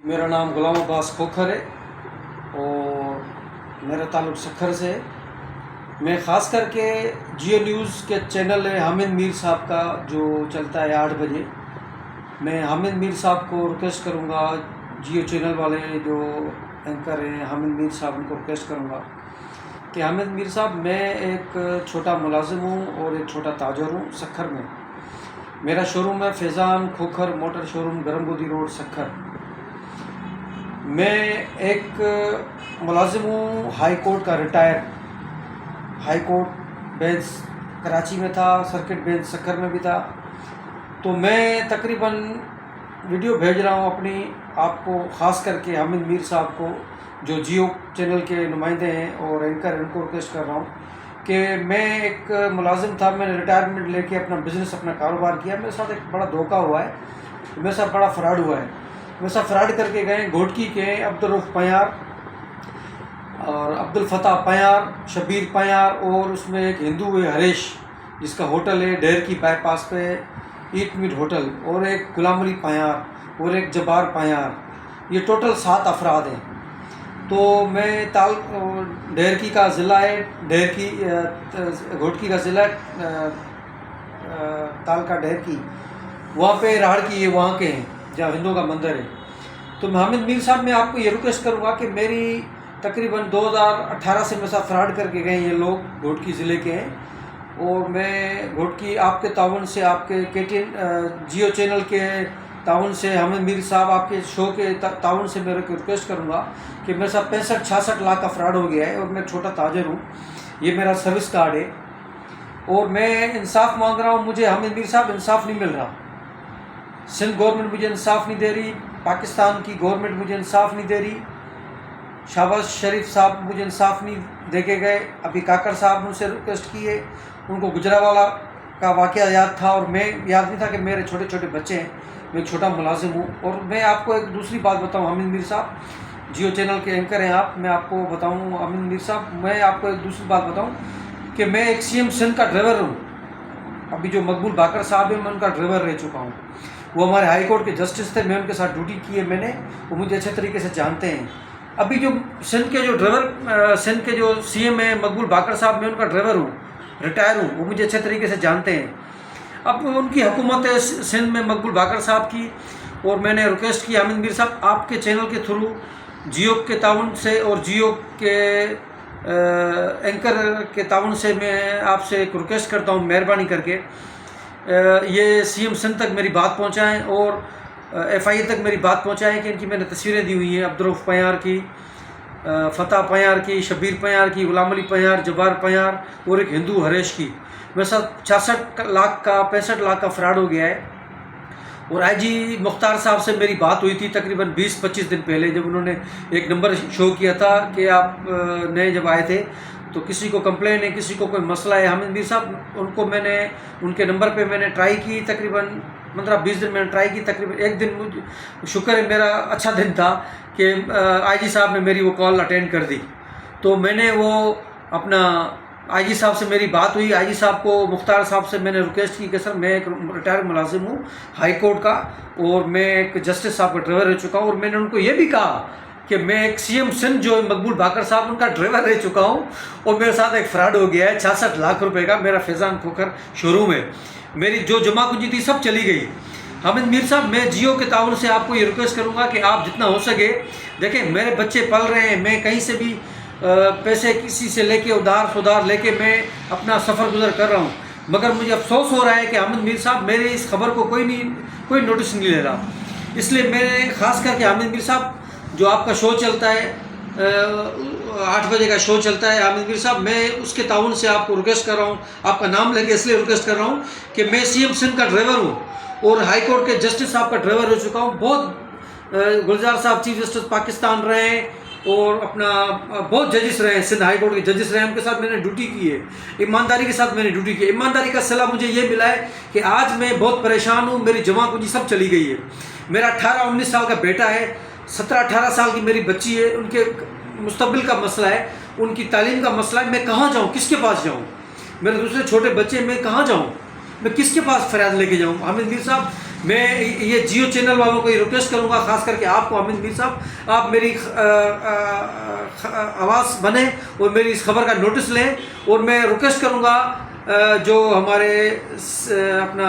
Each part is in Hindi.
मेरा नाम गुलाम अब्बास खोखर है और मेरा ताल्लुक़ सक्खर से है। मैं ख़ास करके जियो न्यूज़ के चैनल है हामिद मीर साहब का जो चलता है 8 बजे, मैं हामिद मीर साहब को रिक्वेस्ट करूँगा, जियो चैनल वाले जो एंकर हैं हामिद मीर साहब, उनको रिक्वेस्ट करूँगा कि हामिद मीर साहब, मैं एक छोटा मुलाजिम हूँ और एक छोटा ताजर हूँ सक्खर में। मेरा शोरूम है फैज़ान खोखर मोटर शोरूम, गरमगोदी रोड, सक्खर। मैं एक मुलाजिम हूँ हाई कोर्ट का, retire. High court bench Karachi में था, सर्किट बेंच सक्खर में भी था। तो मैं तकरीबन वीडियो भेज रहा हूँ अपनी आपको, ख़ास करके हामिद मीर साहब को जो जियो चैनल के नुमाइंदे हैं और एंकर हैं, उनको रिक्वेस्ट कर रहा हूँ कि मैं एक मुलाजिम था, मैंने रिटायरमेंट लेके अपना बिज़नेस, अपना कारोबार किया। मेरे साथ एक बड़ा धोखा हुआ है, मेरे साथ बड़ा फ्रॉड हुआ है। मेरे साथ फ्रॉड करके गए घोटकी के अब्दुल रऊफ़ पंयार और अब्दुल फताह पंयार, शबीर पंयार, और उसमें एक हिंदू है हरेश, जिसका होटल है डेर की बाईपास पे ईट मीट होटल, और एक गुलाम अली पंयार और एक जब्बार पंयार। ये टोटल 7 अफराद हैं। तो मैं डेरकी का ज़िला है, डेरकी घोटकी का ज़िला तालका डेरकी, वहाँ पे राहड़ की ये वहाँ के हैं जहाँ हिंदुओं का मंदिर है। तो हामिद मीर साहब, मैं आपको ये रिक्वेस्ट करूँगा कि मेरी तकरीबन 2018 से मेरे साथ फ्रॉड करके गए ये लोग, घोटकी ज़िले के हैं, और मैं घोटकी आपके ताउन से, आपके KTN जियो चैनल के ताउन से, हामिद मीर साहब आपके शो के ताउन से मेरे को रिक्वेस्ट करूँगा कि मेरे साथ 65-66 लाख का फ्रॉड हो गया है और मैं छोटा ताजर हूँ। ये मेरा सर्विस कार्ड है और मैं इंसाफ मांग रहा हूँ। मुझे हामिद मीर साहब इंसाफ नहीं मिल रहा। सिंध गवर्नमेंट मुझे इंसाफ नहीं दे रही, पाकिस्तान की गवर्नमेंट मुझे इंसाफ नहीं दे रही, शहबाज शरीफ साहब मुझे इंसाफ नहीं दे के गए। अभी काकर साहब मुझसे रिक्वेस्ट की है, उनको गुजरावाला का वाक़या याद था और मैं याद नहीं था कि मेरे छोटे छोटे बच्चे हैं, मैं छोटा मुलाजिम हूँ। और मैं आपको एक दूसरी बात बताऊँ, हामिद मीर साहब, जियो चैनल के एंकर हैं आप, मैं आपको बताऊँ हामिद मीर साहब, मैं आपको एक दूसरी बात बताऊँ कि मैं एक CM सिंध का ड्राइवर हूँ। अभी जो मकबूल बाकर साहब है, मैं उनका ड्राइवर रह चुका हूँ। वो हमारे हाई कोर्ट के जस्टिस थे, मैं उनके साथ ड्यूटी की है मैंने, वो मुझे अच्छे तरीके से जानते हैं। अभी जो सिंध के जो ड्राइवर, सिंध के जो CM हैं मकबूल बाकर साहब, मैं उनका ड्राइवर हूँ, रिटायर हूँ, वो मुझे अच्छे तरीके से जानते हैं। अब उनकी हुकूमत है सिंध में मकबूल बाकर साहब की, और मैंने रिक्वेस्ट की हामिद मीर साहब आपके चैनल के थ्रू, जियो के ताउन से और जियो के एंकर के ताउन से मैं आपसे एक रिक्वेस्ट करता हूँ, मेहरबानी करके ये CM सिंध तक मेरी बात पहुँचाएँ और FIA तक मेरी बात पहुँचाएँ कि इनकी मैंने तस्वीरें दी हुई हैं, अब्दुल रऊफ़ पंयार की, फतेह पंयार की, शबीर पंयार की, गुलाम अली पंयार, जब्बार पंयार, और एक हिंदू हरेश की। मेरे साथ 66 लाख का 65 लाख का फ्रॉड हो गया है। और IG मुख्तार साहब से मेरी बात हुई थी तकरीबन 20-25 दिन पहले, जब उन्होंने एक नंबर शो किया था कि आप नए जब आए थे तो किसी को कंप्लेन है, किसी को कोई मसला है। हामिद मीर साहब, उनको मैंने उनके नंबर पे मैंने ट्राई की, तकरीबन 15-20 दिन मैंने ट्राई की। तकरीबन एक दिन मुझे शुक्र है, मेरा अच्छा दिन था कि IG साहब ने मेरी वो कॉल अटेंड कर दी। तो मैंने वो अपना IG साहब से मेरी बात हुई, IG साहब को, मुख्तार साहब से मैंने रिक्वेस्ट की कि सर मैं एक रिटायर मुलाजिम हूँ हाई कोर्ट का और मैं एक जस्टिस साहब का ड्राइवर रह चुका हूँ। और मैंने उनको ये भी कहा कि मैं एक CM सिंध जो मकबूल बाकर साहब, उनका ड्राइवर रह चुका हूँ और मेरे साथ एक फ्रॉड हो गया है 66 लाख रुपए का। मेरा फैज़ान खोखर शोरूम है, मेरी जो जमा पूंजी थी सब चली गई। हामिद मीर साहब, मैं जियो के ताउन से आपको ये रिक्वेस्ट करूँगा कि आप जितना हो सके, देखें मेरे बच्चे पल रहे हैं, मैं कहीं से भी पैसे किसी से लेके उधार सुधार लेके मैं अपना सफ़र गुजर कर रहा हूँ, मगर मुझे अफसोस हो रहा है कि हामिद मीर साहब मेरे इस खबर को कोई नोटिस नहीं ले रहा। इसलिए मैं ख़ास करके हामिद मीर साहब, जो आपका शो चलता है 8 बजे का शो चलता है हामिद मीर साहब, मैं उसके ताउन से आपको रिक्वेस्ट कर रहा हूँ, आपका नाम लेके इसलिए रिक्वेस्ट कर रहा हूँ कि मैं CM सिंध का ड्राइवर हूँ और हाई कोर्ट के जस्टिस साहब का ड्राइवर हो चुका हूँ। बहुत गुलजार साहब चीफ जस्टिस पाकिस्तान रहे हैं और अपना बहुत जजेस रहे हैं, सिंध हाई कोर्ट के जजेस रहे हैं, उनके साथ मैंने ड्यूटी की है, ईमानदारी के साथ मैंने ड्यूटी की है। ईमानदारी का सिला मुझे ये मिला है कि आज मैं बहुत परेशान हूँ, मेरी जमा पूंजी सब चली गई है। मेरा 18-19 साल का बेटा है, 17-18 साल की मेरी बच्ची है, उनके मुस्तकबिल का मसला है, उनकी तालीम का मसला है। मैं कहाँ जाऊँ, किसके पास जाऊँ? मेरे दूसरे छोटे बच्चे, मैं कहाँ जाऊँ, मैं किसके पास फरियाद लेके जाऊँ? हामिद मीर साहब, मैं ये जियो चैनल वालों को ये रिक्वेस्ट करूंगा, खास करके आपको हामिद मीर साहब, आप मेरी आवाज़ बने और मेरी इस खबर का नोटिस लें। और मैं रिक्वेस्ट करूंगा जो हमारे अपना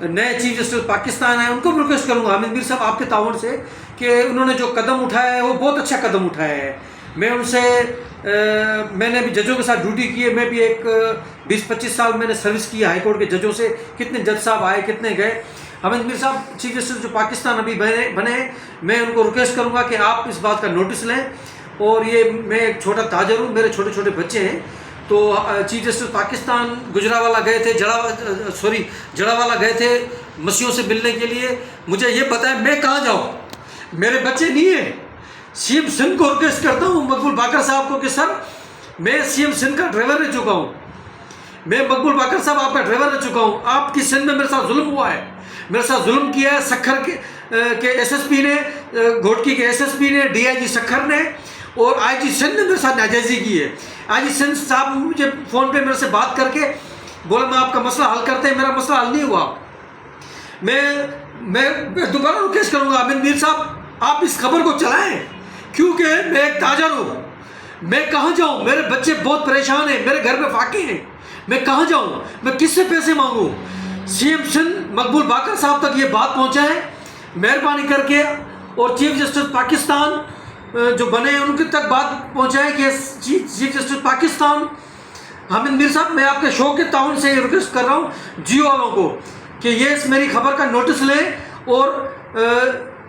नए चीफ जस्टिस पाकिस्तान है, उनको भी रिक्वेस्ट करूंगा हामिद मीर साहब आपके ताउन से कि उन्होंने जो कदम उठाया है वो बहुत अच्छा कदम उठाया है। मैं उनसे मैंने भी जजों के साथ ड्यूटी की है, मैं भी एक 20-25 साल मैंने सर्विस की हाई कोर्ट के जजों से। कितने जज साहब आए, कितने गए। हामिद मीर साहब चीफ जस्टिस जो पाकिस्तान अभी बने, मैं उनको रिक्वेस्ट करूंगा कि आप इस बात का नोटिस लें। और ये मैं एक छोटा ताजर हूँ, मेरे छोटे छोटे बच्चे हैं, तो चीफ जस्टिस पाकिस्तान गुजरावाला गए थे, जड़ावाला गए थे मसीहों से मिलने के लिए। मुझे ये बताएं मैं कहाँ जाऊँ, मेरे बच्चे नहीं है। सीएम सिंध को रिक्वेस्ट करता हूँ, मकबूल बाकर साहब को, कि सर मैं सीएम सिंध का ड्राइवर रह चुका हूँ, मैं मकबूल बाकर साहब आपका ड्राइवर रह चुका हूँ। आपकी सिंध में मेरे साथ जुल्म हुआ है, मेरे साथ जुल्म किया है सखर के एसएसपी ने, घोटकी के एसएसपी ने, डीआईजी सखर ने, और आईजी सिंध ने मेरे साथ नाजायजी की है। आईजी सिंध साहब मुझे फ़ोन पे मेरे से बात करके बोला मैं आपका मसला हल करते हैं, मेरा मसला हल नहीं हुआ। मैं दोबारा रिक्वेस्ट करूँगा हामिद मीर साहब आप इस खबर को चलाएं, क्योंकि मैं एक ताजर हूँ। मैं कहाँ जाऊँ, मेरे बच्चे बहुत परेशान हैं, मेरे घर में फाके हैं, मैं कहाँ जाऊँ, मैं किससे पैसे मांगूँ। सीएम सिंध मकबूल बाकर साहब तक ये बात पहुँचाएं मेहरबानी करके, और चीफ जस्टिस पाकिस्तान जो बने उनके तक बात पहुँचाएं कि चीफ जस्टिस पाकिस्तान हामिद मीर साहब, मैं आपके शो के ताउन से रिक्वेस्ट कर रहा हूँ जियो वालों को कि ये मेरी खबर का नोटिस लें। और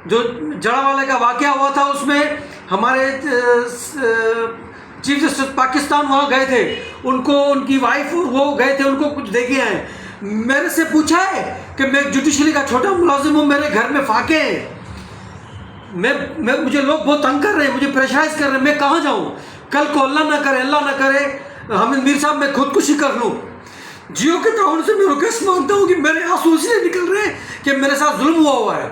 जो जड़ावाले का वाक़या हुआ था उसमें हमारे चीफ जस्टिस पाकिस्तान वहाँ गए थे, उनको उनकी वाइफ और वो गए थे, उनको कुछ दे के आए। मेरे से पूछा है कि मैं जुडिशरी का छोटा मुलाजिम हूँ, मेरे घर में फाके हैं, मैं मुझे लोग बहुत तंग कर रहे हैं, मुझे प्रेशराइज कर रहे हैं, मैं कहाँ जाऊँ। कल को अल्लाह ना करे हामिद मीर साहब मैं खुदकुशी कर लूँ। जियो के ताउन से मैं रिक्वेस्ट मांगता हूँ कि मेरे आंसू इसलिए निकल रहे हैं कि मेरे साथ जुल्म हुआ है।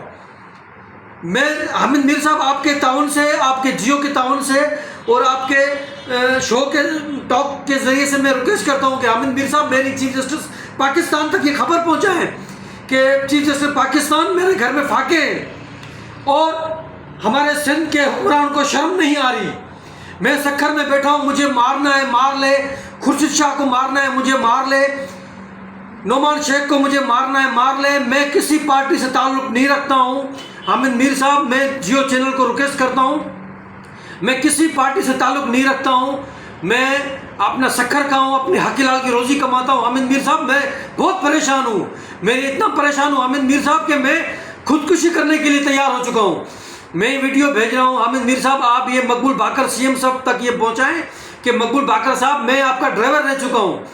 मैं हामिद मीर साहब आपके ताउन से, आपके जियो के ताउन से और आपके शो के टॉक के ज़रिए से मैं रिक्वेस्ट करता हूँ कि हामिद मीर साहब मेरी चीफ जस्टिस पाकिस्तान तक ये खबर पहुँचाएँ कि चीफ जस्टिस पाकिस्तान मेरे घर में फाके हैं और हमारे सिंध के हुक्मरान को शर्म नहीं आ रही। मैं सखर में बैठा हूँ, मुझे मारना है मार ले, खुर्शीद शाह को मारना है मुझे मार ले, नोमान शेख को मुझे मारना है मार ले। मैं किसी पार्टी से ताल्लुक़ नहीं रखता हूँ हामिद मीर साहब, मैं जियो चैनल को रिक्वेस्ट करता हूँ, मैं किसी पार्टी से ताल्लुक़ नहीं रखता हूँ, मैं अपना सखर का हूँ, अपने हकीलाल की रोज़ी कमाता हूँ। हामिद मीर साहब मैं बहुत परेशान हूँ, मैं इतना परेशान हूँ हामिद मीर साहब कि मैं खुदकुशी करने के लिए तैयार हो चुका हूँ। मैं ये वीडियो भेज रहा हूँ हामिद मीर साहब, आप ये मकबूल बाकर सीएम साहब तक ये पहुँचाएँ कि मकबूल बाकर साहब मैं आपका ड्राइवर रह चुका हूँ,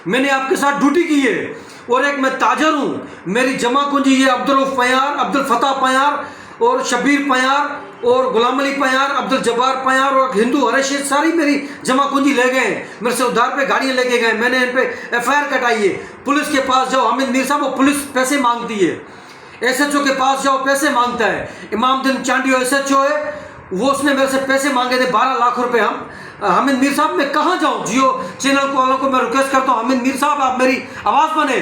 मैंने आपके साथ ड्यूटी की है, और एक मैं ताजर हूँ। मेरी जमा कुंजी ये अब्दुल पयार, अब्दुल फताह पयार और शबीर पयार और गुलाम अली पयार, अब्दुल जब्बार पयार और हिंदू हरेश, सारी मेरी जमा कुंजी ले गए, मेरे से उधार पे गाड़ियाँ लेके गए, मैंने इन पे FIR कटाई है। पुलिस के पास जाओ हामिद मीर साहब, वो पुलिस पैसे मांगती है। SHO के पास जाओ पैसे मांगता है, इमामुद्दीन चांडियो SHO है, वो उसने मेरे से पैसे मांगे थे 12 लाख रुपए। हम हामिद मीर साहब मैं कहाँ जाऊँ। जियो चैनल वालों को मैं रिक्वेस्ट करता हूँ हामिद मीर साहब आप मेरी आवाज़ बने।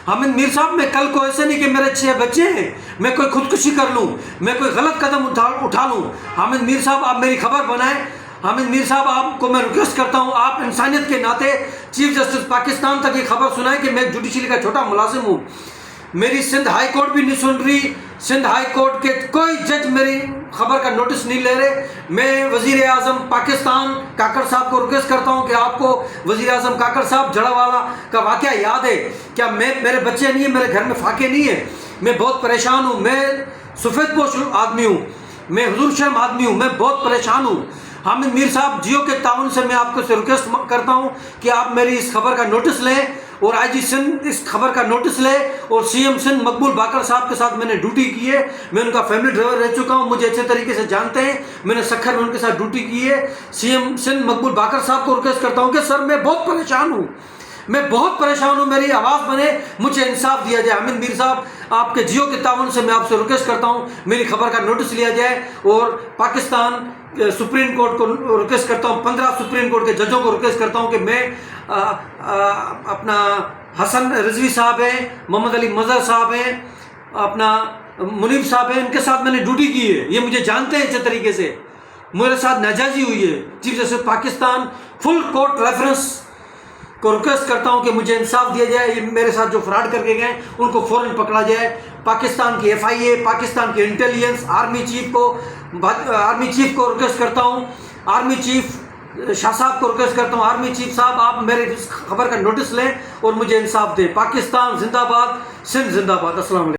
हामिद मीर साहब मैं कल को ऐसे नहीं कि मेरे 6 बच्चे हैं मैं कोई खुदकुशी कर लूँ, मैं कोई गलत कदम उठा लूँ। हामिद मीर साहब आप मेरी खबर बनाएं। हामिद मीर साहब आपको मैं रिक्वेस्ट करता हूँ, आप इंसानियत के नाते चीफ जस्टिस पाकिस्तान तक ये खबर सुनाएं कि मैं जुडिशरी का छोटा मुलाजिम हूँ। मेरी सिंध हाई कोर्ट भी नहीं सुन रही, सिंध हाई कोर्ट के कोई जज मेरी खबर का नोटिस नहीं ले रहे। मैं वज़ीर आज़म पाकिस्तान काकर साहब को रिक्वेस्ट करता हूं कि आपको वज़ीर आज़म काकर साहब जड़ावाला का वाक़या याद है क्या? मेरे बच्चे नहीं है, मेरे घर में फाके नहीं है, मैं बहुत परेशान हूँ, मैं सफ़ेद पोश आदमी हूँ, मैं हुजूर शर्म आदमी हूँ, मैं बहुत परेशान हूँ। हामिद मीर साहब जियो के ताउन से मैं आपको से रिक्वेस्ट करता हूँ कि आप मेरी इस खबर का नोटिस लें और आईजी सिंध इस खबर का नोटिस ले, और सीएम सिंध मकबूल बाकर साहब के साथ मैंने ड्यूटी की है, मैं उनका फैमिली ड्राइवर रह चुका हूं, मुझे अच्छे तरीके से जानते हैं, मैंने सखर में उनके साथ ड्यूटी की है। सीएम सिंध मकबूल बाकर साहब को रिक्वेस्ट करता हूं कि सर मैं बहुत परेशान हूं, मैं बहुत परेशान हूं, मेरी आवाज़ बने, मुझे इंसाफ दिया जाए। हामिद मीर साहब आपके जियो के ताउन से मैं आपसे रिक्वेस्ट करता हूं मेरी खबर का नोटिस लिया जाए, और पाकिस्तान सुप्रीम कोर्ट को रिक्वेस्ट करता हूं, 15 सुप्रीम कोर्ट के जजों को रिक्वेस्ट करता हूं कि मैं अपना हसन रिजवी साहब हैं, मोहम्मद अली मज़हर साहब हैं, अपना मुनीब साहब है, इनके साथ मैंने ड्यूटी की है, ये मुझे जानते हैं अच्छे तरीके से, मेरे साथ नाजायजी हुई है। Chief justice Pakistan full court reference को रिक्वेस्ट करता हूं कि मुझे इंसाफ दिया जाए, ये मेरे साथ जो फ्रॉड करके गए उनको फौरन पकड़ा जाए। पाकिस्तान की FIA, पाकिस्तान के इंटेलिजेंस, आर्मी चीफ को रिक्वेस्ट करता हूं, आर्मी चीफ शाह साहब को रिक्वेस्ट करता हूं, आर्मी चीफ साहब आप मेरे इस खबर का नोटिस लें और मुझे इंसाफ दें। पाकिस्तान जिंदाबाद, सिंध जिंदाबाद। अस्सलाम वालेकुम।